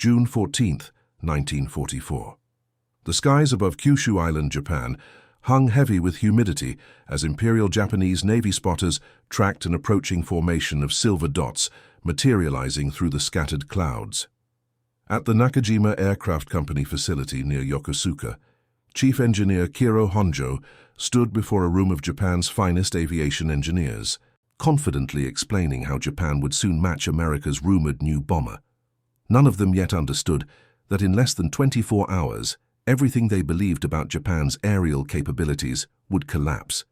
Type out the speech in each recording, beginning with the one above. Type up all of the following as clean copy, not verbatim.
June 14, 1944. The skies above Kyushu Island, Japan, hung heavy with humidity as Imperial Japanese Navy spotters tracked an approaching formation of silver dots materializing through the scattered clouds. At the Nakajima Aircraft Company facility near Yokosuka, Chief Engineer Kiro Honjo stood before a room of Japan's finest aviation engineers, confidently explaining how Japan would soon match America's rumored new bomber. None of them yet understood that in less than 24 hours, everything they believed about Japan's aerial capabilities would collapse.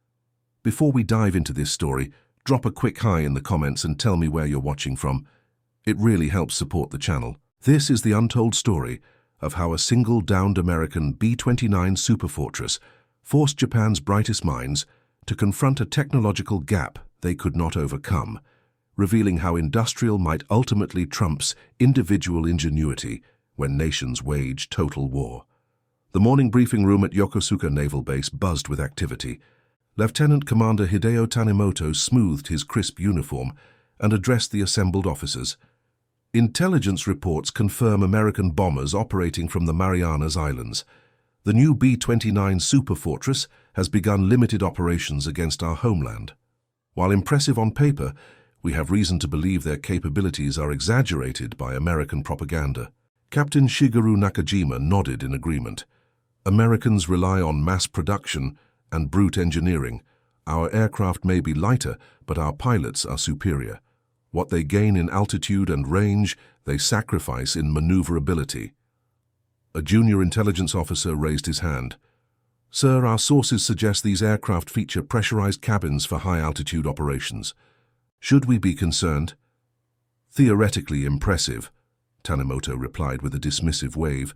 Before we dive into this story, drop a quick hi in the comments and tell me where you're watching from. It really helps support the channel. This is the untold story of how a single downed American B-29 superfortress forced Japan's brightest minds to confront a technological gap they could not overcome, revealing how industrial might ultimately trumps individual ingenuity when nations wage total war. The morning briefing room at Yokosuka Naval Base buzzed with activity. Lieutenant Commander Hideo Tanimoto smoothed his crisp uniform and addressed the assembled officers. Intelligence reports confirm American bombers operating from the Marianas Islands. The new B-29 superfortress has begun limited operations against our homeland. While impressive on paper, we have reason to believe their capabilities are exaggerated by American propaganda. Captain Shigeru Nakajima nodded in agreement. Americans rely on mass production and brute engineering. Our aircraft may be lighter, but our pilots are superior. What they gain in altitude and range, they sacrifice in maneuverability. A junior intelligence officer raised his hand. Sir, our sources suggest these aircraft feature pressurized cabins for high-altitude operations. Should we be concerned? Theoretically impressive, Tanimoto replied with a dismissive wave,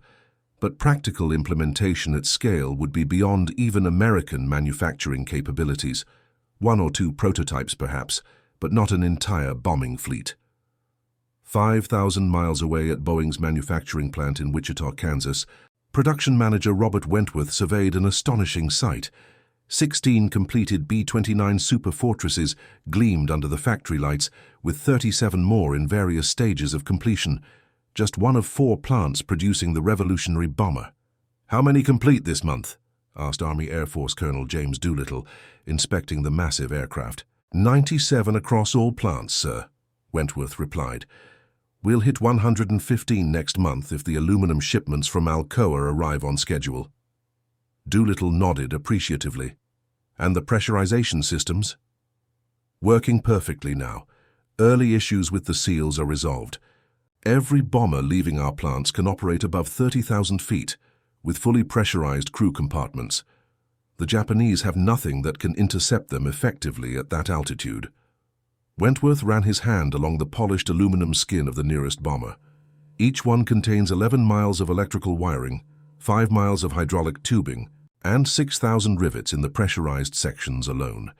but practical implementation at scale would be beyond even American manufacturing capabilities. 1 or 2 prototypes perhaps, but not an entire bombing fleet. 5,000 miles away at Boeing's manufacturing plant in Wichita, Kansas, production manager Robert Wentworth surveyed an astonishing sight. 16 completed B-29 superfortresses gleamed under the factory lights, with 37 more in various stages of completion. Just one of 4 plants producing the revolutionary bomber. "How many complete this month?" asked Army Air Force Colonel James Doolittle, inspecting the massive aircraft. 97 across all plants, sir," Wentworth replied. "We'll hit 115 next month if the aluminum shipments from Alcoa arrive on schedule." Doolittle nodded appreciatively. "And the pressurization systems?" "Working perfectly now. Early issues with the seals are resolved. Every bomber leaving our plants can operate above 30,000 feet, with fully pressurized crew compartments. The Japanese have nothing that can intercept them effectively at that altitude." Wentworth ran his hand along the polished aluminum skin of the nearest bomber. Each one contains 11 miles of electrical wiring, 5 miles of hydraulic tubing, and 6,000 rivets in the pressurized sections alone.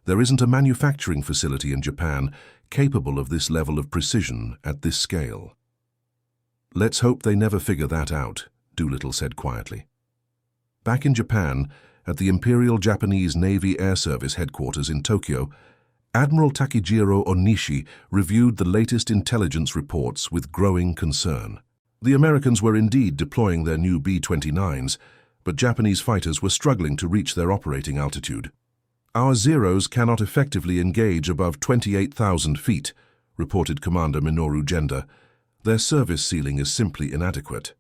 There isn't a manufacturing facility in Japan capable of this level of precision at this scale. "Let's hope they never figure that out," Doolittle said quietly. Back in Japan, at the Imperial Japanese Navy Air Service headquarters in Tokyo, Admiral Takejiro Onishi reviewed the latest intelligence reports with growing concern. The Americans were indeed deploying their new B-29s, but Japanese fighters were struggling to reach their operating altitude. "Our Zeros cannot effectively engage above 28,000 feet, reported Commander Minoru Genda. "Their service ceiling is simply inadequate."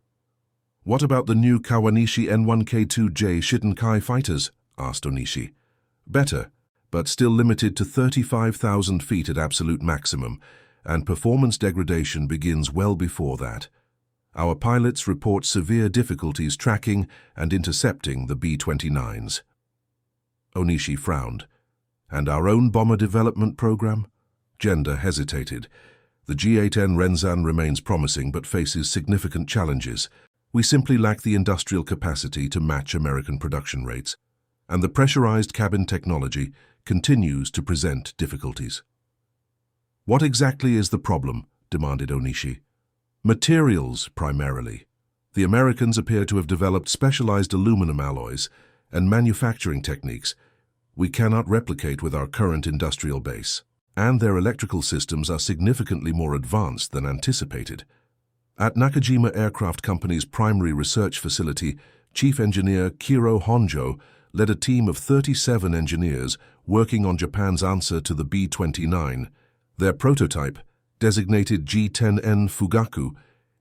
"What about the new Kawanishi N1K2J Shidenkai fighters?" asked Onishi. "Better, but still limited to 35,000 feet at absolute maximum, and performance degradation begins well before that. Our pilots report severe difficulties tracking and intercepting the B-29s." Onishi frowned. "And our own bomber development program?" Genda hesitated. "The G-8N Renzan remains promising but faces significant challenges. We simply lack the industrial capacity to match American production rates, and the pressurized cabin technology continues to present difficulties." "What exactly is the problem?" demanded Onishi. "Materials, primarily. The Americans appear to have developed specialized aluminum alloys and manufacturing techniques we cannot replicate with our current industrial base, and their electrical systems are significantly more advanced than anticipated. At Nakajima Aircraft Company's primary research facility, Chief Engineer Kiro Honjo led a team of 37 engineers working on Japan's answer to the B-29. Their prototype, designated G-10N Fugaku,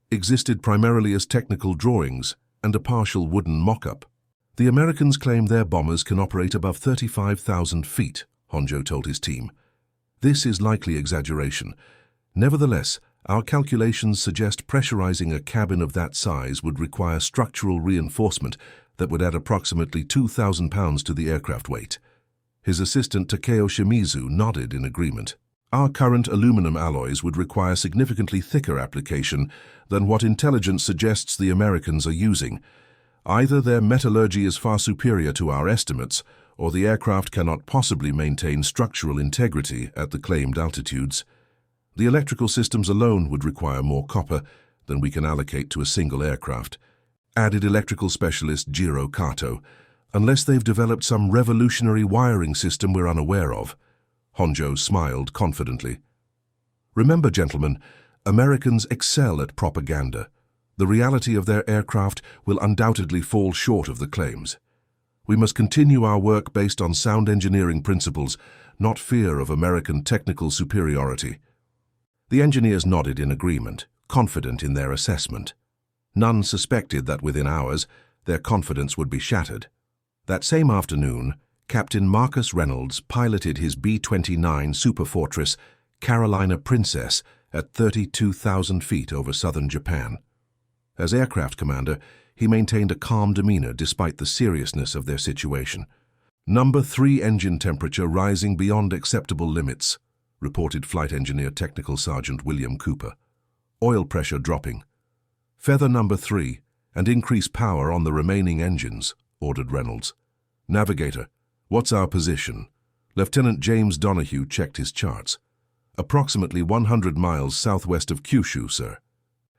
existed primarily as technical drawings and a partial wooden mock-up. The Americans claim their bombers can operate above 35,000 feet, Honjo told his team. This is likely exaggeration. Nevertheless, our calculations suggest pressurizing a cabin of that size would require structural reinforcement that would add approximately 2,000 pounds to the aircraft weight. His assistant Takeo Shimizu nodded in agreement. Our current aluminum alloys would require significantly thicker application than what intelligence suggests the Americans are using. Either their metallurgy is far superior to our estimates, or the aircraft cannot possibly maintain structural integrity at the claimed altitudes. The electrical systems alone would require more copper than we can allocate to a single aircraft, added electrical specialist Jiro Kato, unless they've developed some revolutionary wiring system we're unaware of. Honjo smiled confidently. Remember, gentlemen, Americans excel at propaganda. The reality of their aircraft will undoubtedly fall short of the claims. We must continue our work based on sound engineering principles, not fear of American technical superiority. The engineers nodded in agreement, confident in their assessment. None suspected that within hours, their confidence would be shattered. That same afternoon, Captain Marcus Reynolds piloted his B-29 Superfortress Carolina Princess at 32,000 feet over southern Japan. As aircraft commander, he maintained a calm demeanor despite the seriousness of their situation. Number 3 engine temperature rising beyond acceptable limits, reported Flight Engineer Technical Sergeant William Cooper. Oil pressure dropping. Feather number 3 and increase power on the remaining engines, ordered Reynolds. Navigator, what's our position? Lieutenant James Donahue checked his charts. Approximately 100 miles southwest of Kyushu, sir.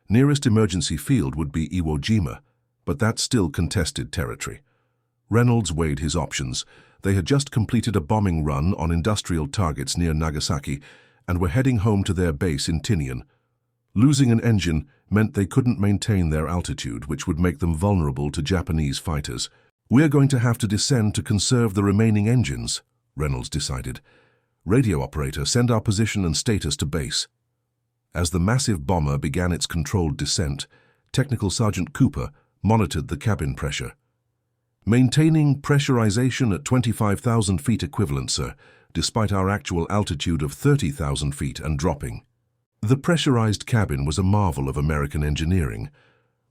Nearest emergency field would be Iwo Jima, but that's still contested territory. Reynolds weighed his options. They had just completed a bombing run on industrial targets near Nagasaki and were heading home to their base in Tinian. Losing an engine meant they couldn't maintain their altitude, which would make them vulnerable to Japanese fighters. We're going to have to descend to conserve the remaining engines, Reynolds decided. Radio operator, send our position and status to base. As the massive bomber began its controlled descent, Technical Sergeant Cooper monitored the cabin pressure. Maintaining pressurization at 25,000 feet equivalent, sir, despite our actual altitude of 30,000 feet and dropping. The pressurized cabin was a marvel of American engineering.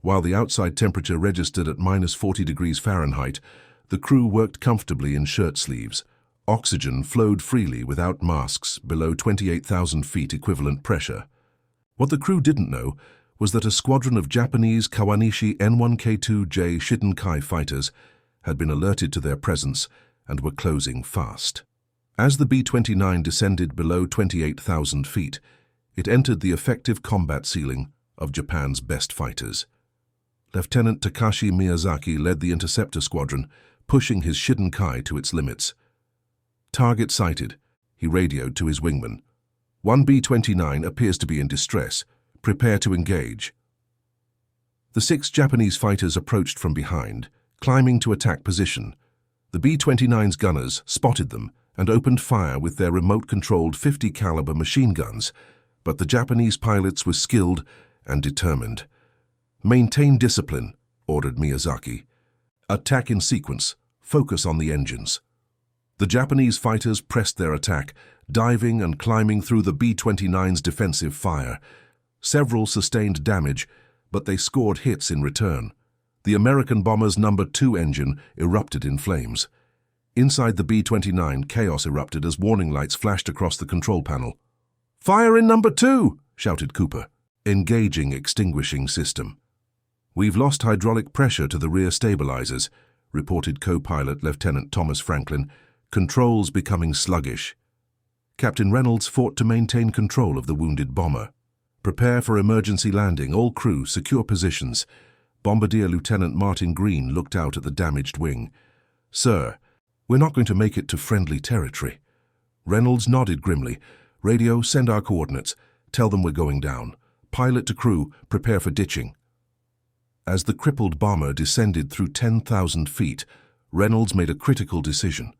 While the outside temperature registered at -40 degrees Fahrenheit, the crew worked comfortably in shirt sleeves. Oxygen flowed freely without masks below 28,000 feet equivalent pressure. What the crew didn't know was that a squadron of Japanese Kawanishi N1K2J Shidenkai fighters had been alerted to their presence and were closing fast. As the B-29 descended below 28,000 feet, it entered the effective combat ceiling of Japan's best fighters. Lieutenant Takashi Miyazaki led the interceptor squadron, pushing his Shidenkai to its limits. Target sighted, he radioed to his wingman. One B-29 appears to be in distress. Prepare to engage. The 6 Japanese fighters approached from behind, climbing to attack position. The B-29's gunners spotted them and opened fire with their remote-controlled 50-caliber machine guns, but the Japanese pilots were skilled and determined. Maintain discipline, ordered Miyazaki. Attack in sequence. Focus on the engines. The Japanese fighters pressed their attack, diving and climbing through the B-29's defensive fire. Several sustained damage, but they scored hits in return. The American bomber's number 2 engine erupted in flames. Inside the B-29, chaos erupted as warning lights flashed across the control panel. "Fire in number 2!" shouted Cooper. "Engaging extinguishing system." "We've lost hydraulic pressure to the rear stabilizers," reported co-pilot Lieutenant Thomas Franklin. "Controls becoming sluggish." Captain Reynolds fought to maintain control of the wounded bomber. "Prepare for emergency landing. All crew, secure positions." Bombardier Lieutenant Martin Green looked out at the damaged wing. "Sir, we're not going to make it to friendly territory." Reynolds nodded grimly. "Radio, send our coordinates. Tell them we're going down. Pilot to crew, prepare for ditching. As the crippled bomber descended through 10,000 feet, Reynolds made a critical decision.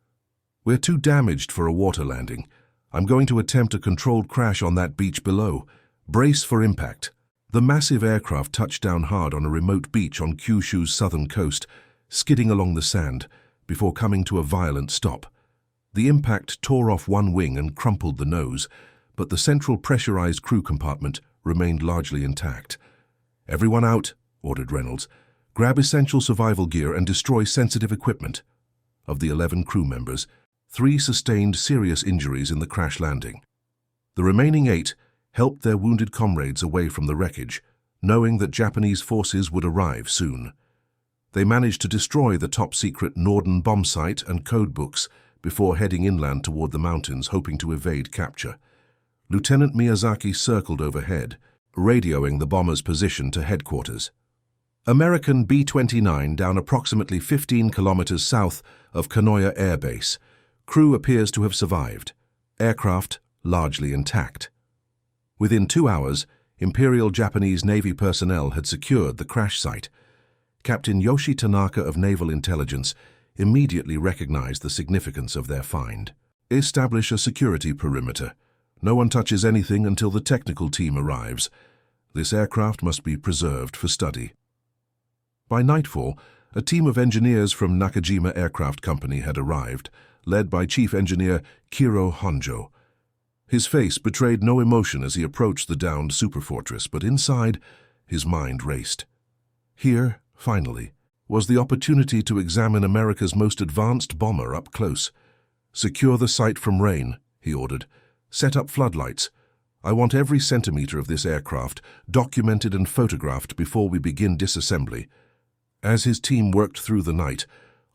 We're too damaged for a water landing. I'm going to attempt a controlled crash on that beach below. Brace for impact. The massive aircraft touched down hard on a remote beach on Kyushu's southern coast, skidding along the sand, before coming to a violent stop. The impact tore off one wing and crumpled the nose, but the central pressurized crew compartment remained largely intact. "Everyone out," ordered Reynolds. "Grab essential survival gear and destroy sensitive equipment." Of the 11 crew members, 3 sustained serious injuries in the crash landing. The remaining 8 helped their wounded comrades away from the wreckage, knowing that Japanese forces would arrive soon. They managed to destroy the top-secret Norden bomb site and code books before heading inland toward the mountains, hoping to evade capture. Lieutenant Miyazaki circled overhead, radioing the bomber's position to headquarters. American B-29 down approximately 15 kilometers south of Kanoya Air Base. Crew appears to have survived. Aircraft largely intact. Within 2 hours, Imperial Japanese Navy personnel had secured the crash site. Captain Yoshi Tanaka of Naval Intelligence immediately recognized the significance of their find. Establish a security perimeter. No one touches anything until the technical team arrives. This aircraft must be preserved for study. By nightfall, a team of engineers from Nakajima Aircraft Company had arrived, led by Chief Engineer Kiro Honjo. His face betrayed no emotion as he approached the downed superfortress, but inside, his mind raced. Here, finally, was the opportunity to examine America's most advanced bomber up close. "Secure the site from rain," he ordered. "Set up floodlights. I want every centimeter of this aircraft documented and photographed before we begin disassembly." As his team worked through the night,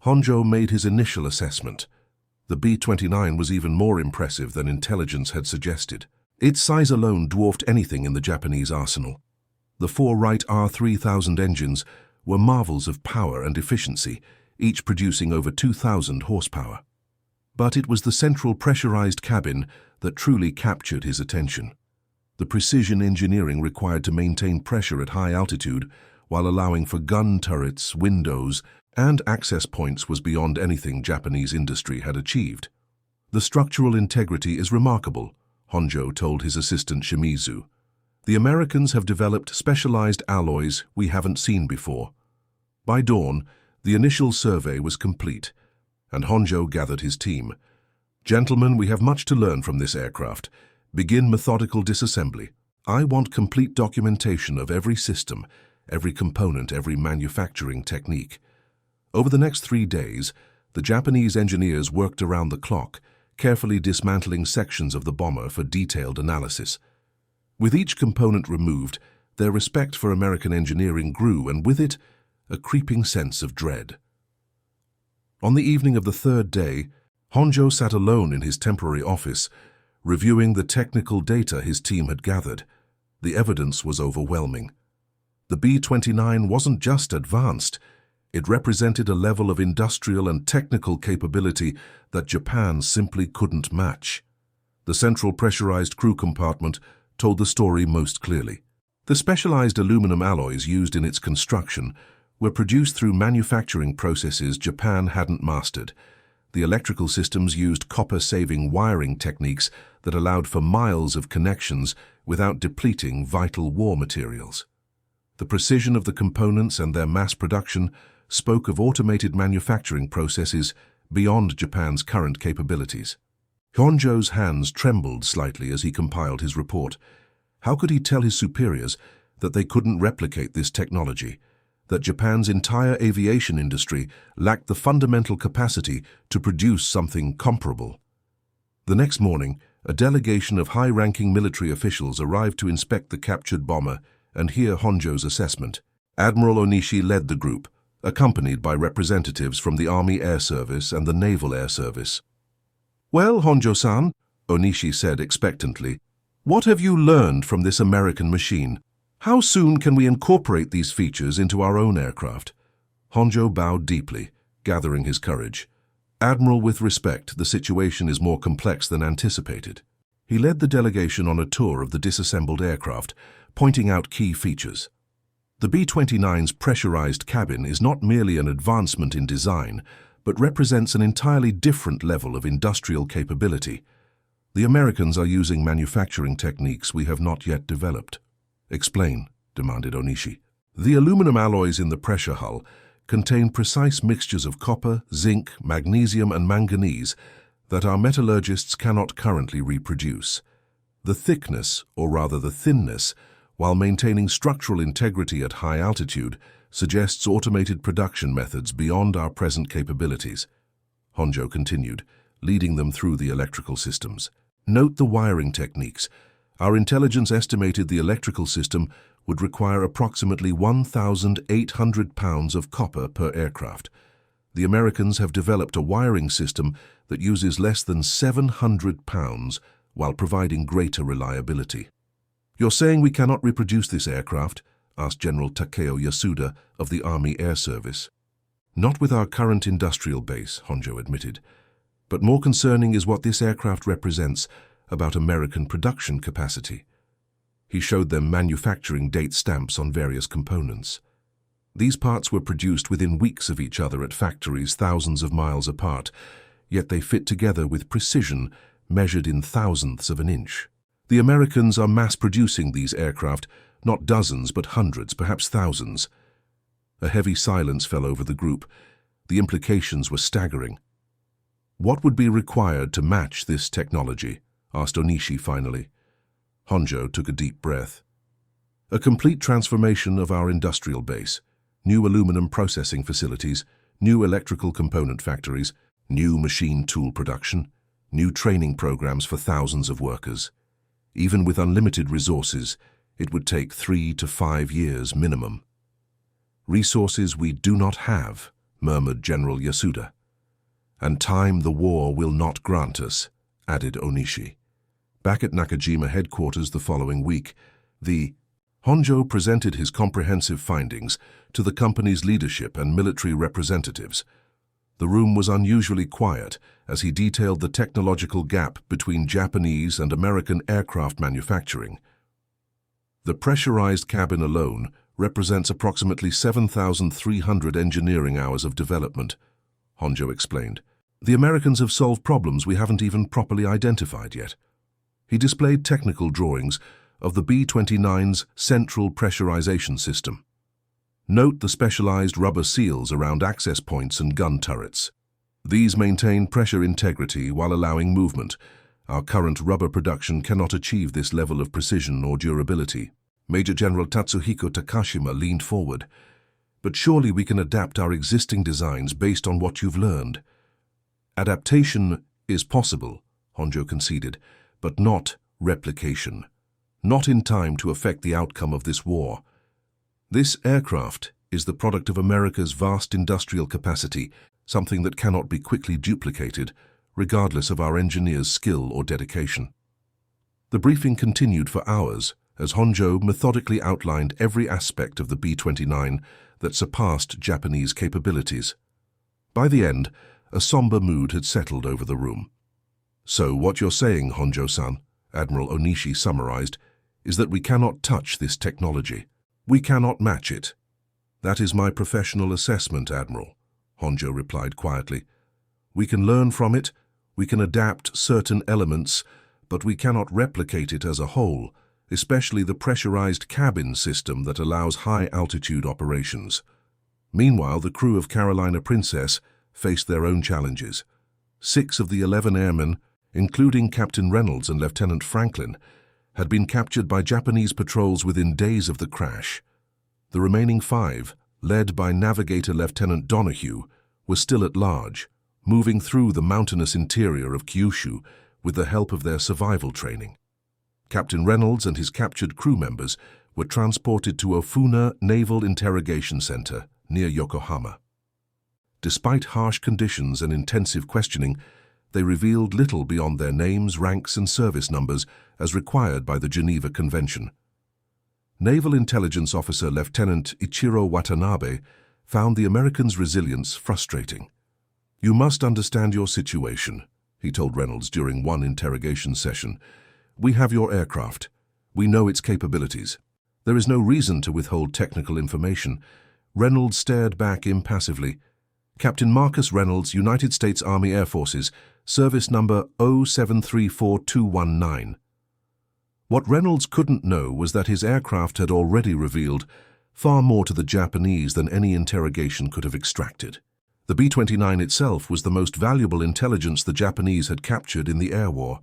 Honjo made his initial assessment. The B-29 was even more impressive than intelligence had suggested. Its size alone dwarfed anything in the Japanese arsenal. The 4 Wright R3000 engines were marvels of power and efficiency, each producing over 2,000 horsepower. But it was the central pressurized cabin that truly captured his attention. The precision engineering required to maintain pressure at high altitude while allowing for gun turrets, windows, and access points was beyond anything Japanese industry had achieved. "The structural integrity is remarkable," Honjo told his assistant Shimizu. "The Americans have developed specialized alloys we haven't seen before." By dawn, the initial survey was complete, and Honjo gathered his team. "Gentlemen, we have much to learn from this aircraft. Begin methodical disassembly. I want complete documentation of every system, every component, every manufacturing technique." Over the next 3 days, the Japanese engineers worked around the clock, carefully dismantling sections of the bomber for detailed analysis. With each component removed, their respect for American engineering grew, and with it, a creeping sense of dread. On the evening of the 3rd day, Honjo sat alone in his temporary office, reviewing the technical data his team had gathered. The evidence was overwhelming. The B-29 wasn't just advanced. It represented a level of industrial and technical capability that Japan simply couldn't match. The central pressurized crew compartment told the story most clearly. The specialized aluminum alloys used in its construction were produced through manufacturing processes Japan hadn't mastered. The electrical systems used copper-saving wiring techniques that allowed for miles of connections without depleting vital war materials. The precision of the components and their mass production spoke of automated manufacturing processes beyond Japan's current capabilities. Honjo's hands trembled slightly as he compiled his report. How could he tell his superiors that they couldn't replicate this technology, that Japan's entire aviation industry lacked the fundamental capacity to produce something comparable? The next morning, a delegation of high-ranking military officials arrived to inspect the captured bomber and hear Honjo's assessment. Admiral Onishi led the group, accompanied by representatives from the Army Air Service and the Naval Air Service. "Well, Honjo-san," Onishi said expectantly, "what have you learned from this American machine? How soon can we incorporate these features into our own aircraft?" Honjo bowed deeply, gathering his courage. "Admiral, with respect, the situation is more complex than anticipated." He led the delegation on a tour of the disassembled aircraft, pointing out key features. The B-29's pressurized cabin is not merely an advancement in design, but represents an entirely different level of industrial capability. The Americans are using manufacturing techniques we have not yet developed. Explain, demanded Onishi. The aluminum alloys in the pressure hull contain precise mixtures of copper, zinc, magnesium, and manganese that our metallurgists cannot currently reproduce. The thickness, or rather the thinness, while maintaining structural integrity at high altitude, suggests automated production methods beyond our present capabilities. Honjo continued, leading them through the electrical systems. Note the wiring techniques. Our intelligence estimated the electrical system would require approximately 1,800 pounds of copper per aircraft. The Americans have developed a wiring system that uses less than 700 pounds while providing greater reliability. You're saying we cannot reproduce this aircraft? Asked General Takeo Yasuda of the Army Air Service. Not with our current industrial base, Honjo admitted. But more concerning is what this aircraft represents about American production capacity. He showed them manufacturing date stamps on various components. These parts were produced within weeks of each other at factories thousands of miles apart, yet they fit together with precision measured in thousandths of an inch. The Americans are mass-producing these aircraft, not dozens but hundreds, perhaps thousands. A heavy silence fell over the group. The implications were staggering. What would be required to match this technology? Asked Onishi finally. Honjo took a deep breath. A complete transformation of our industrial base. New aluminum processing facilities, new electrical component factories, new machine tool production, new training programs for thousands of workers. Even with unlimited resources, it would take 3 to 5 years minimum. Resources we do not have, murmured General Yasuda. And time the war will not grant us, added Onishi. Back at Nakajima headquarters the following week, Honjo presented his comprehensive findings to the company's leadership and military representatives. The room was unusually quiet as he detailed the technological gap between Japanese and American aircraft manufacturing. The pressurized cabin alone represents approximately 7,300 engineering hours of development, Honjo explained. The Americans have solved problems we haven't even properly identified yet. He displayed technical drawings of the B-29's central pressurization system. Note the specialized rubber seals around access points and gun turrets. These maintain pressure integrity while allowing movement. Our current rubber production cannot achieve this level of precision or durability. Major General Tatsuhiko Takashima leaned forward. But surely we can adapt our existing designs based on what you've learned. Adaptation is possible, Honjo conceded, but not replication. Not in time to affect the outcome of this war. This aircraft is the product of America's vast industrial capacity, something that cannot be quickly duplicated, regardless of our engineers' skill or dedication. The briefing continued for hours as Honjo methodically outlined every aspect of the B-29 that surpassed Japanese capabilities. By the end, a somber mood had settled over the room. So what you're saying, Honjo-san, Admiral Onishi summarized, is that we cannot touch this technology. We cannot match it. That is my professional assessment, Admiral, Honjo replied quietly. We can learn from it, we can adapt certain elements, but we cannot replicate it as a whole, especially the pressurized cabin system that allows high-altitude operations. Meanwhile, the crew of Carolina Princess faced their own challenges. 6 of the 11 airmen, including Captain Reynolds and Lieutenant Franklin, had been captured by Japanese patrols within days of the crash. The remaining 5, led by Navigator Lieutenant Donahue, were still at large, moving through the mountainous interior of Kyushu with the help of their survival training. Captain Reynolds and his captured crew members were transported to Ofuna Naval Interrogation Center near Yokohama. Despite harsh conditions and intensive questioning, they revealed little beyond their names, ranks, and service numbers as required by the Geneva Convention. Naval Intelligence Officer Lieutenant Ichiro Watanabe found the Americans' resilience frustrating. "You must understand your situation," he told Reynolds during one interrogation session. "We have your aircraft. We know its capabilities. There is no reason to withhold technical information. Reynolds stared back impassively. Captain Marcus Reynolds, United States Army Air Forces, service number 0734219. What Reynolds couldn't know was that his aircraft had already revealed far more to the Japanese than any interrogation could have extracted. The B-29 itself was the most valuable intelligence the Japanese had captured in the air war.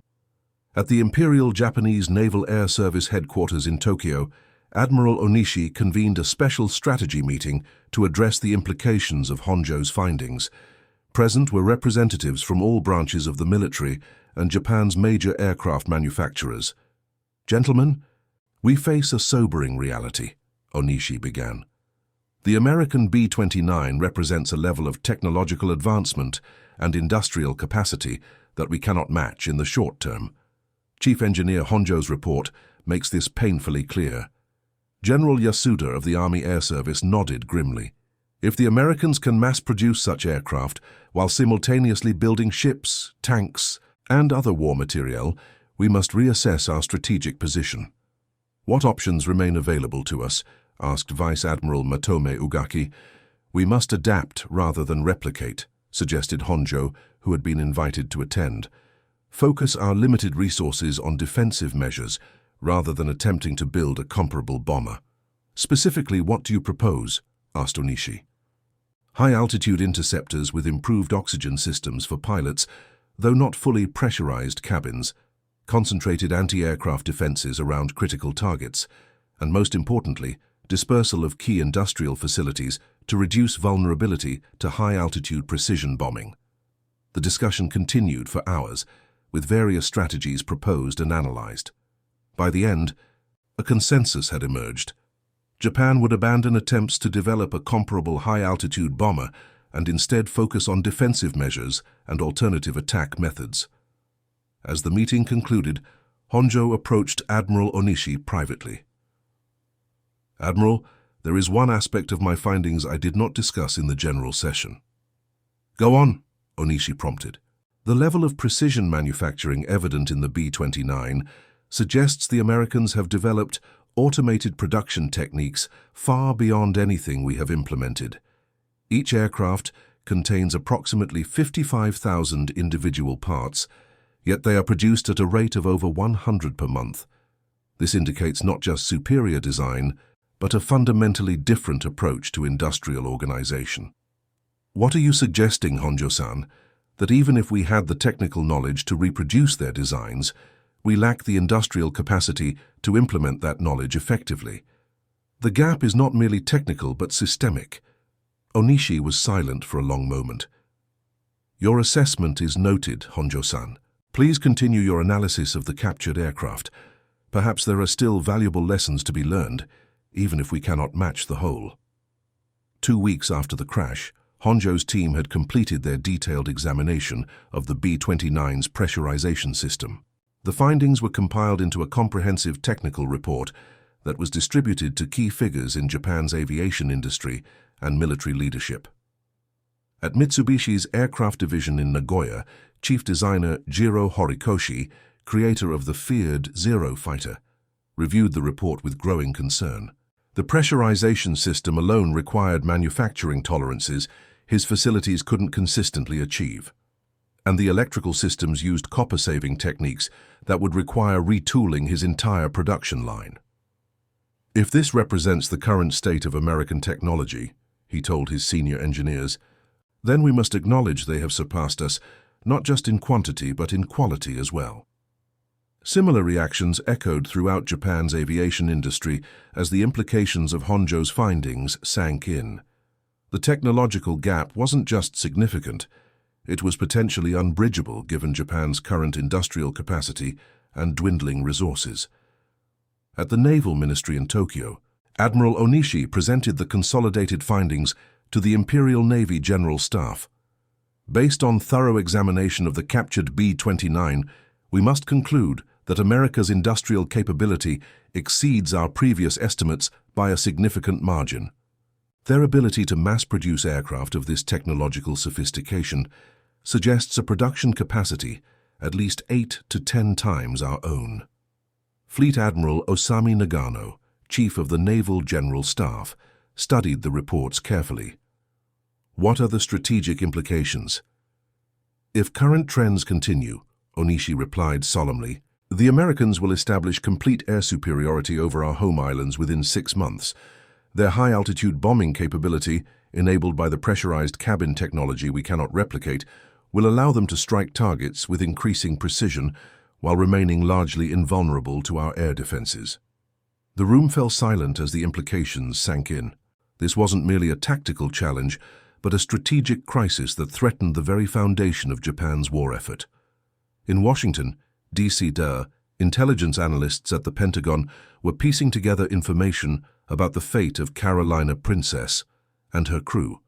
At the Imperial Japanese Naval Air Service headquarters in Tokyo, Admiral Onishi convened a special strategy meeting to address the implications of Honjo's findings. Present were representatives from all branches of the military and Japan's major aircraft manufacturers. "Gentlemen, we face a sobering reality," Onishi began. "The American B-29 represents a level of technological advancement and industrial capacity that we cannot match in the short term. Chief Engineer Honjo's report makes this painfully clear." General Yasuda of the Army Air Service nodded grimly. "If the Americans can mass-produce such aircraft while simultaneously building ships, tanks, and other war materiel, we must reassess our strategic position." "What options remain available to us?" asked Vice Admiral Matome Ugaki. "We must adapt rather than replicate," suggested Honjo, who had been invited to attend. "Focus our limited resources on defensive measures rather than attempting to build a comparable bomber." "Specifically, what do you propose?" asked Onishi. "High-altitude interceptors with improved oxygen systems for pilots, though not fully pressurized cabins, concentrated anti-aircraft defenses around critical targets, and most importantly, dispersal of key industrial facilities to reduce vulnerability to high-altitude precision bombing." The discussion continued for hours, with various strategies proposed and analyzed. By the end, a consensus had emerged. Japan would abandon attempts to develop a comparable high-altitude bomber and instead focus on defensive measures and alternative attack methods. As the meeting concluded, Honjo approached Admiral Onishi privately. "Admiral, there is one aspect of my findings I did not discuss in the general session." "Go on," Onishi prompted. "The level of precision manufacturing evident in the B-29 suggests the Americans have developed automated production techniques far beyond anything we have implemented. Each aircraft contains approximately 55,000 individual parts, yet they are produced at a rate of over 100 per month. This indicates not just superior design, but a fundamentally different approach to industrial organization." "What are you suggesting, Honjo-san? That even if we had the technical knowledge to reproduce their designs, we lack the industrial capacity to implement that knowledge effectively? The gap is not merely technical but systemic." Onishi was silent for a long moment. "Your assessment is noted, Honjo-san. Please continue your analysis of the captured aircraft. Perhaps there are still valuable lessons to be learned, even if we cannot match the whole." 2 weeks after the crash, Honjo's team had completed their detailed examination of the B-29's pressurization system. The findings were compiled into a comprehensive technical report that was distributed to key figures in Japan's aviation industry and military leadership. At Mitsubishi's aircraft division in Nagoya, chief designer Jiro Horikoshi, creator of the feared Zero fighter, reviewed the report with growing concern. The pressurization system alone required manufacturing tolerances his facilities couldn't consistently achieve, and the electrical systems used copper-saving techniques that would require retooling his entire production line. "If this represents the current state of American technology," he told his senior engineers, "then we must acknowledge they have surpassed us, not just in quantity but in quality as well." Similar reactions echoed throughout Japan's aviation industry as the implications of Honjo's findings sank in. The technological gap wasn't just significant, it was potentially unbridgeable given Japan's current industrial capacity and dwindling resources. At the Naval Ministry in Tokyo, Admiral Onishi presented the consolidated findings to the Imperial Navy General Staff. "Based on thorough examination of the captured B-29, we must conclude that America's industrial capability exceeds our previous estimates by a significant margin. Their ability to mass-produce aircraft of this technological sophistication suggests a production capacity at least 8 to 10 times our own." Fleet Admiral Osami Nagano, chief of the Naval General Staff, studied the reports carefully. What are the strategic implications? If current trends continue, Onishi replied solemnly, the Americans will establish complete air superiority over our home islands within 6 months. Their high-altitude bombing capability, enabled by the pressurized cabin technology we cannot replicate, will allow them to strike targets with increasing precision while remaining largely invulnerable to our air defenses. The room fell silent as the implications sank in. This wasn't merely a tactical challenge, but a strategic crisis that threatened the very foundation of Japan's war effort. In Washington, D.C., intelligence analysts at the Pentagon were piecing together information about the fate of Carolina Princess and her crew.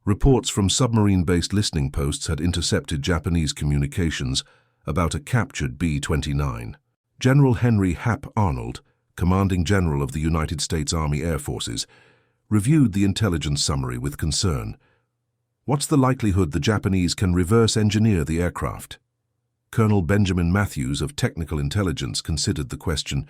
Reports from submarine-based listening posts had intercepted Japanese communications about a captured B-29. General Henry Hap Arnold, commanding general of the United States Army Air Forces, reviewed the intelligence summary with concern. What's the likelihood the Japanese can reverse engineer the aircraft? Colonel Benjamin Matthews of Technical Intelligence considered the question.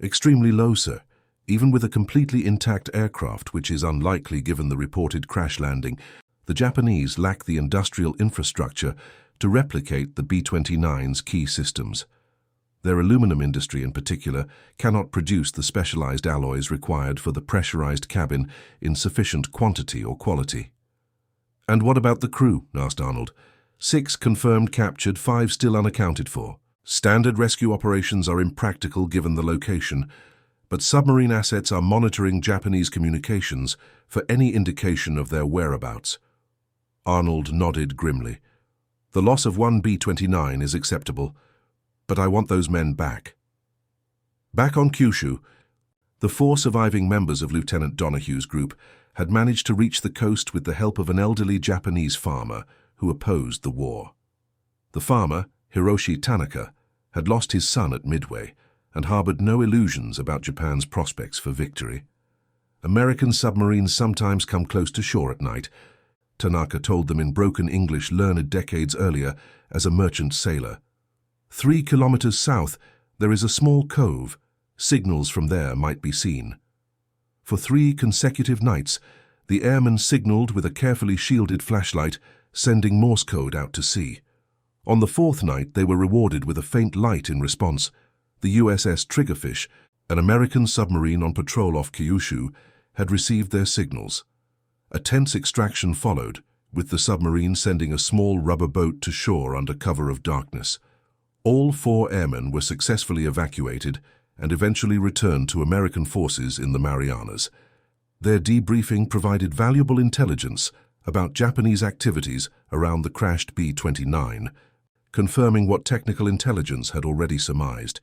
Extremely low, sir. Even with a completely intact aircraft, which is unlikely given the reported crash landing, the Japanese lack the industrial infrastructure to replicate the B-29's key systems. Their aluminum industry in particular cannot produce the specialized alloys required for the pressurized cabin in sufficient quantity or quality. And what about the crew? Asked Arnold. 6 confirmed captured, 5 still unaccounted for. Standard rescue operations are impractical given the location, but submarine assets are monitoring Japanese communications for any indication of their whereabouts. Arnold nodded grimly. The loss of 1 B-29 is acceptable, but I want those men back. Back on Kyushu, the 4 surviving members of Lieutenant Donohue's group had managed to reach the coast with the help of an elderly Japanese farmer who opposed the war. The farmer, Hiroshi Tanaka, had lost his son at Midway and harbored no illusions about Japan's prospects for victory. American submarines sometimes come close to shore at night, Tanaka told them in broken English learned decades earlier as a merchant sailor. 3 kilometers south, there is a small cove. Signals from there might be seen. For 3 consecutive nights, the airmen signaled with a carefully shielded flashlight, sending Morse code out to sea. On the 4th night, they were rewarded with a faint light in response. The USS Triggerfish, an American submarine on patrol off Kyushu, had received their signals. A tense extraction followed, with the submarine sending a small rubber boat to shore under cover of darkness. All 4 airmen were successfully evacuated and eventually returned to American forces in the Marianas. Their debriefing provided valuable intelligence about Japanese activities around the crashed B-29, confirming what technical intelligence had already surmised.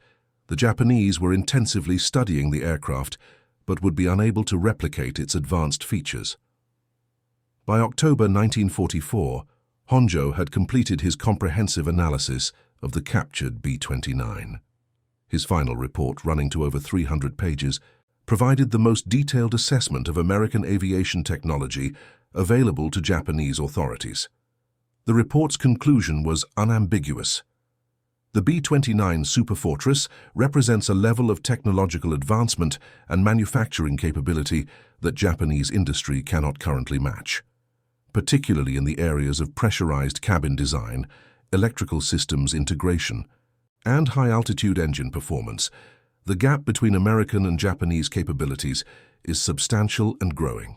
The Japanese were intensively studying the aircraft, but would be unable to replicate its advanced features. By October 1944, Honjo had completed his comprehensive analysis of the captured B-29. His final report, running to over 300 pages, provided the most detailed assessment of American aviation technology available to Japanese authorities. The report's conclusion was unambiguous. The B-29 Superfortress represents a level of technological advancement and manufacturing capability that Japanese industry cannot currently match. Particularly in the areas of pressurized cabin design, electrical systems integration, and high-altitude engine performance, the gap between American and Japanese capabilities is substantial and growing.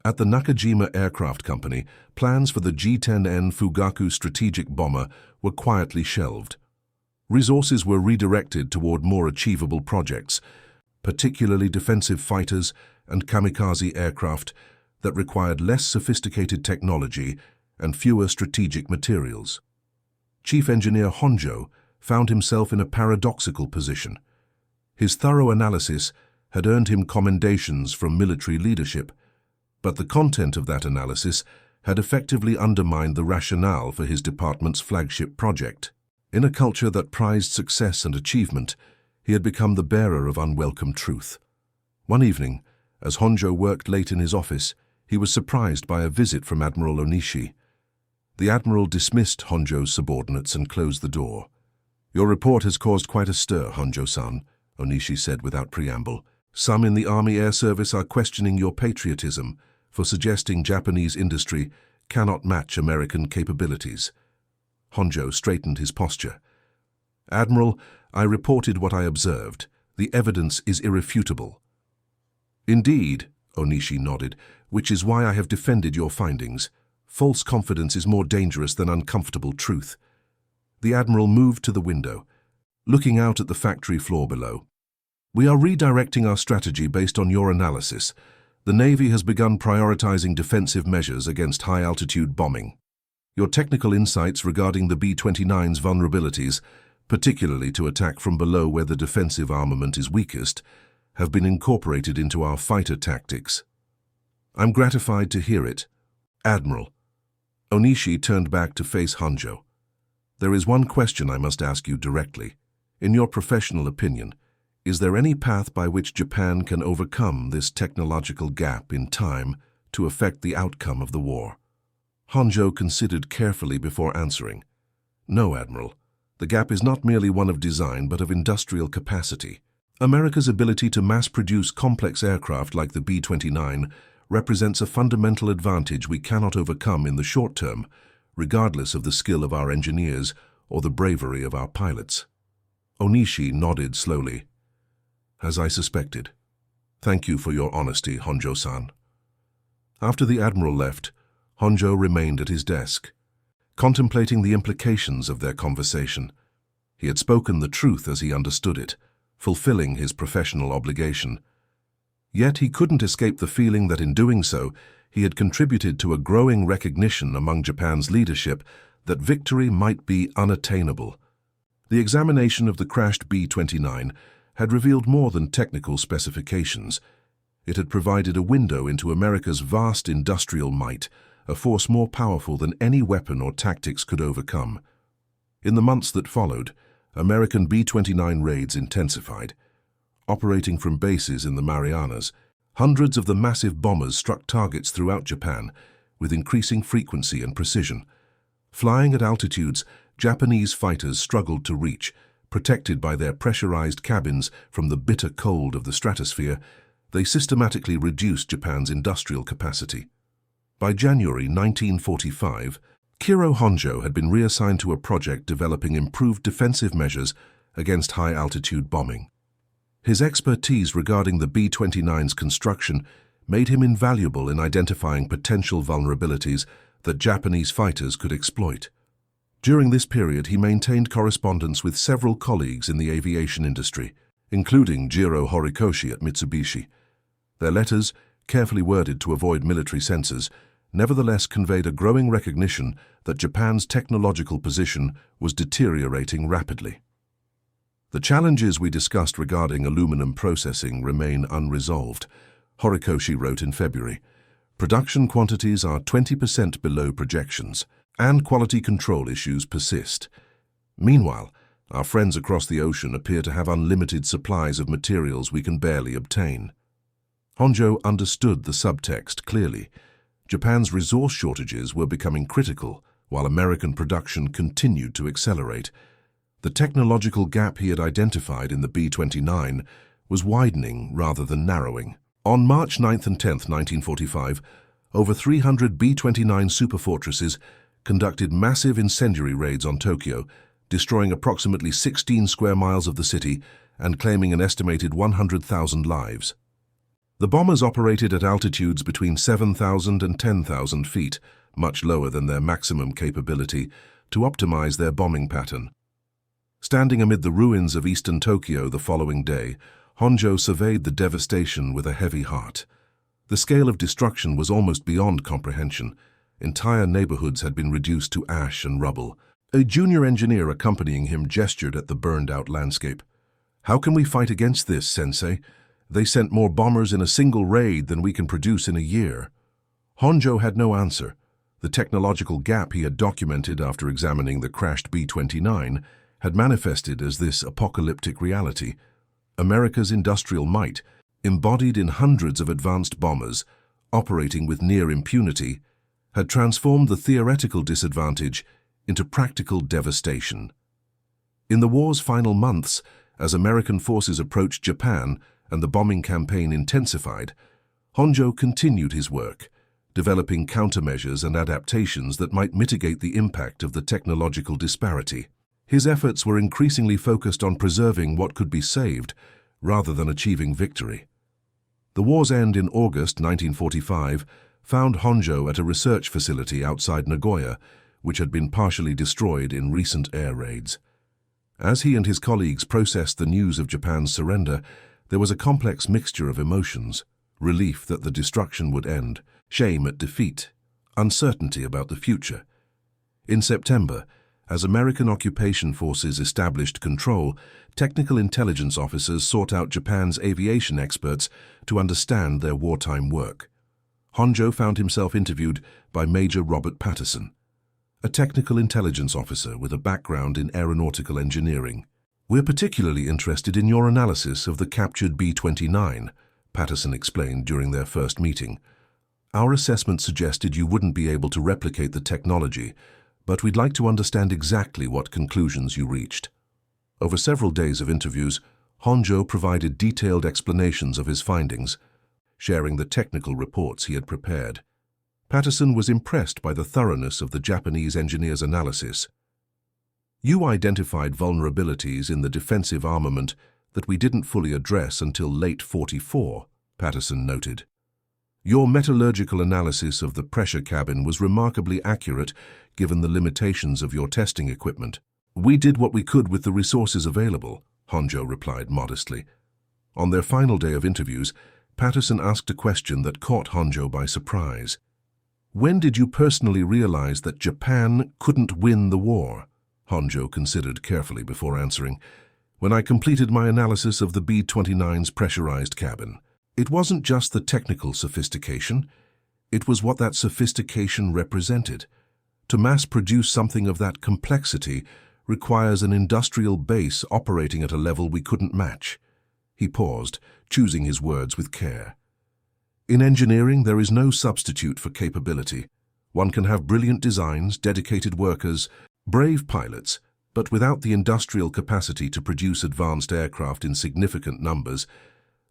At the Nakajima Aircraft Company, plans for the G-10N Fugaku strategic bomber were quietly shelved. Resources were redirected toward more achievable projects, particularly defensive fighters and kamikaze aircraft that required less sophisticated technology and fewer strategic materials. Chief Engineer Honjo found himself in a paradoxical position. His thorough analysis had earned him commendations from military leadership, but the content of that analysis had effectively undermined the rationale for his department's flagship project. In a culture that prized success and achievement, he had become the bearer of unwelcome truth. One evening, as Honjo worked late in his office, he was surprised by a visit from Admiral Onishi. The Admiral dismissed Honjo's subordinates and closed the door. "Your report has caused quite a stir, Honjo-san," Onishi said without preamble. Some in the Army Air Service are questioning your patriotism for suggesting Japanese industry cannot match American capabilities. Honjo straightened his posture. Admiral, I reported what I observed. The evidence is irrefutable. Indeed, Onishi nodded, which is why I have defended your findings. False confidence is more dangerous than uncomfortable truth. The Admiral moved to the window, looking out at the factory floor below. We are redirecting our strategy based on your analysis. The Navy has begun prioritizing defensive measures against high-altitude bombing. Your technical insights regarding the B-29's vulnerabilities, particularly to attack from below where the defensive armament is weakest, have been incorporated into our fighter tactics. I'm gratified to hear it. Admiral. Onishi turned back to face Honjo. There is one question I must ask you directly. In your professional opinion, is there any path by which Japan can overcome this technological gap in time to affect the outcome of the war? Honjo considered carefully before answering. No, Admiral. The gap is not merely one of design but of industrial capacity. America's ability to mass-produce complex aircraft like the B-29 represents a fundamental advantage we cannot overcome in the short term, regardless of the skill of our engineers or the bravery of our pilots. Onishi nodded slowly. As I suspected. Thank you for your honesty, Honjo-san. After the Admiral left, Honjo remained at his desk, contemplating the implications of their conversation. He had spoken the truth as he understood it, fulfilling his professional obligation. Yet he couldn't escape the feeling that in doing so, he had contributed to a growing recognition among Japan's leadership that victory might be unattainable. The examination of the crashed B-29 had revealed more than technical specifications. It had provided a window into America's vast industrial might, a force more powerful than any weapon or tactics could overcome. In the months that followed, American B-29 raids intensified. Operating from bases in the Marianas, hundreds of the massive bombers struck targets throughout Japan with increasing frequency and precision. Flying at altitudes Japanese fighters struggled to reach, protected by their pressurized cabins from the bitter cold of the stratosphere, they systematically reduced Japan's industrial capacity. By January 1945, Kiro Honjo had been reassigned to a project developing improved defensive measures against high-altitude bombing. His expertise regarding the B-29's construction made him invaluable in identifying potential vulnerabilities that Japanese fighters could exploit. During this period, he maintained correspondence with several colleagues in the aviation industry, including Jiro Horikoshi at Mitsubishi. Their letters, carefully worded to avoid military censors, nevertheless conveyed a growing recognition that Japan's technological position was deteriorating rapidly. The challenges we discussed regarding aluminum processing remain unresolved, Horikoshi wrote in February. Production quantities are 20% below projections, and quality control issues persist. Meanwhile, our friends across the ocean appear to have unlimited supplies of materials we can barely obtain. Honjo understood the subtext clearly. Japan's resource shortages were becoming critical, while American production continued to accelerate. The technological gap he had identified in the B-29 was widening rather than narrowing. On March 9th and 10th, 1945, over 300 B-29 superfortresses conducted massive incendiary raids on Tokyo, destroying approximately 16 square miles of the city and claiming an estimated 100,000 lives. The bombers operated at altitudes between 7,000 and 10,000 feet, much lower than their maximum capability, to optimize their bombing pattern. Standing amid the ruins of eastern Tokyo the following day, Honjo surveyed the devastation with a heavy heart. The scale of destruction was almost beyond comprehension. Entire neighborhoods had been reduced to ash and rubble. A junior engineer accompanying him gestured at the burned-out landscape. "How can we fight against this, Sensei? They sent more bombers in a single raid than we can produce in a year." Honjo had no answer. The technological gap he had documented after examining the crashed B-29 had manifested as this apocalyptic reality. America's industrial might, embodied in hundreds of advanced bombers, operating with near impunity, had transformed the theoretical disadvantage into practical devastation. In the war's final months, as American forces approached Japan and the bombing campaign intensified, Honjo continued his work, developing countermeasures and adaptations that might mitigate the impact of the technological disparity. His efforts were increasingly focused on preserving what could be saved, rather than achieving victory. The war's end in August 1945 found Honjo at a research facility outside Nagoya, which had been partially destroyed in recent air raids. As he and his colleagues processed the news of Japan's surrender, there was a complex mixture of emotions: relief that the destruction would end, shame at defeat, uncertainty about the future. In September, as American occupation forces established control, technical intelligence officers sought out Japan's aviation experts to understand their wartime work. Honjo found himself interviewed by Major Robert Patterson, a technical intelligence officer with a background in aeronautical engineering. "We're particularly interested in your analysis of the captured B-29, Patterson explained during their first meeting. "Our assessment suggested you wouldn't be able to replicate the technology, but we'd like to understand exactly what conclusions you reached." Over several days of interviews, Honjo provided detailed explanations of his findings, sharing the technical reports he had prepared. Patterson was impressed by the thoroughness of the Japanese engineer's analysis. "You identified vulnerabilities in the defensive armament that we didn't fully address until late '44, Patterson noted. "Your metallurgical analysis of the pressure cabin was remarkably accurate given the limitations of your testing equipment." "We did what we could with the resources available," Honjo replied modestly. On their final day of interviews, Patterson asked a question that caught Honjo by surprise. "When did you personally realize that Japan couldn't win the war?" Honjo considered carefully before answering. "When I completed my analysis of the B-29's pressurized cabin. It wasn't just the technical sophistication, it was what that sophistication represented. To mass-produce something of that complexity requires an industrial base operating at a level we couldn't match." He paused, choosing his words with care. "In engineering, there is no substitute for capability. One can have brilliant designs, dedicated workers, brave pilots, but without the industrial capacity to produce advanced aircraft in significant numbers,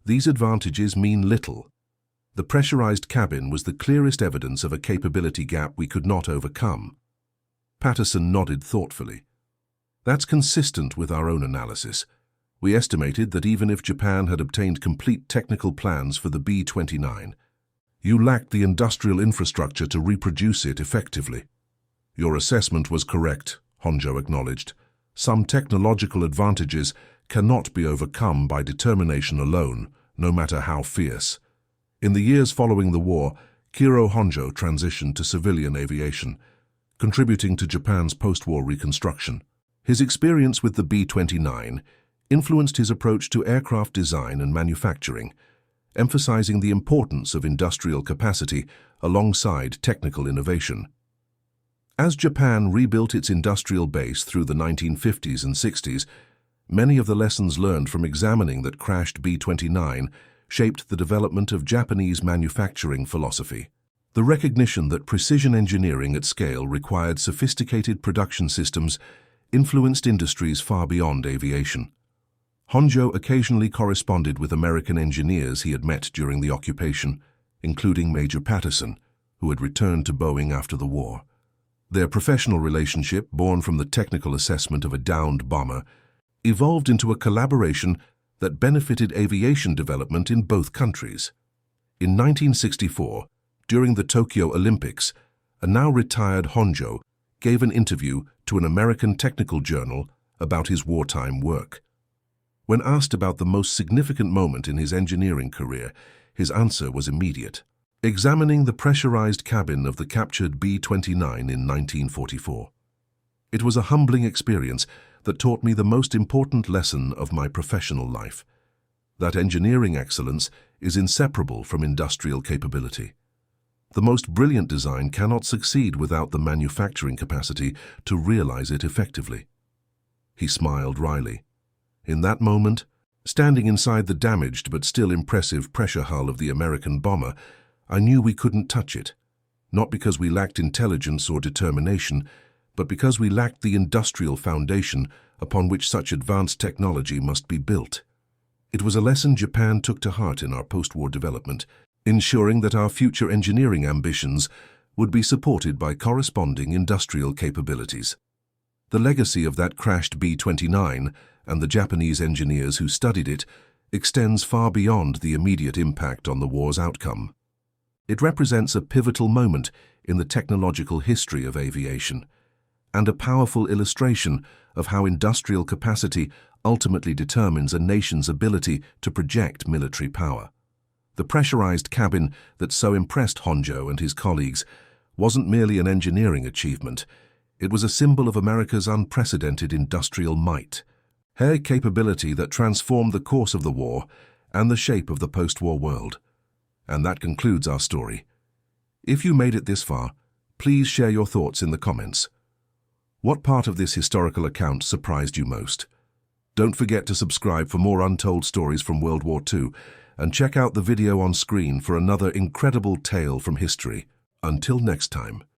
these advantages mean little. The pressurized cabin was the clearest evidence of a capability gap we could not overcome." Patterson nodded thoughtfully. "That's consistent with our own analysis. We estimated that even if Japan had obtained complete technical plans for the B-29, you lacked the industrial infrastructure to reproduce it effectively." "Your assessment was correct," Honjo acknowledged. "Some technological advantages cannot be overcome by determination alone, no matter how fierce." In the years following the war, Kiro Honjo transitioned to civilian aviation, contributing to Japan's post-war reconstruction. His experience with the B-29 influenced his approach to aircraft design and manufacturing, emphasizing the importance of industrial capacity alongside technical innovation. As Japan rebuilt its industrial base through the 1950s and 60s, many of the lessons learned from examining that crashed B-29 shaped the development of Japanese manufacturing philosophy. The recognition that precision engineering at scale required sophisticated production systems influenced industries far beyond aviation. Honjo occasionally corresponded with American engineers he had met during the occupation, including Major Patterson, who had returned to Boeing after the war. Their professional relationship, born from the technical assessment of a downed bomber, evolved into a collaboration that benefited aviation development in both countries. In 1964, during the Tokyo Olympics, a now-retired Honjo gave an interview to an American technical journal about his wartime work. When asked about the most significant moment in his engineering career, his answer was immediate: examining the pressurized cabin of the captured B-29 in 1944. "It was a humbling experience that taught me the most important lesson of my professional life: that engineering excellence is inseparable from industrial capability. The most brilliant design cannot succeed without the manufacturing capacity to realize it effectively." He smiled wryly. In that moment, standing inside the damaged but still impressive pressure hull of the American bomber, I knew we couldn't touch it, not because we lacked intelligence or determination, but because we lacked the industrial foundation upon which such advanced technology must be built. It was a lesson Japan took to heart in our post-war development, ensuring that our future engineering ambitions would be supported by corresponding industrial capabilities. The legacy of that crashed B-29 and the Japanese engineers who studied it extends far beyond the immediate impact on the war's outcome. It represents a pivotal moment in the technological history of aviation, and a powerful illustration of how industrial capacity ultimately determines a nation's ability to project military power. The pressurized cabin that so impressed Honjo and his colleagues wasn't merely an engineering achievement, it was a symbol of America's unprecedented industrial might, a capability that transformed the course of the war and the shape of the post-war world. And that concludes our story. If you made it this far, please share your thoughts in the comments. What part of this historical account surprised you most? Don't forget to subscribe for more untold stories from World War II, and check out the video on screen for another incredible tale from history. Until next time.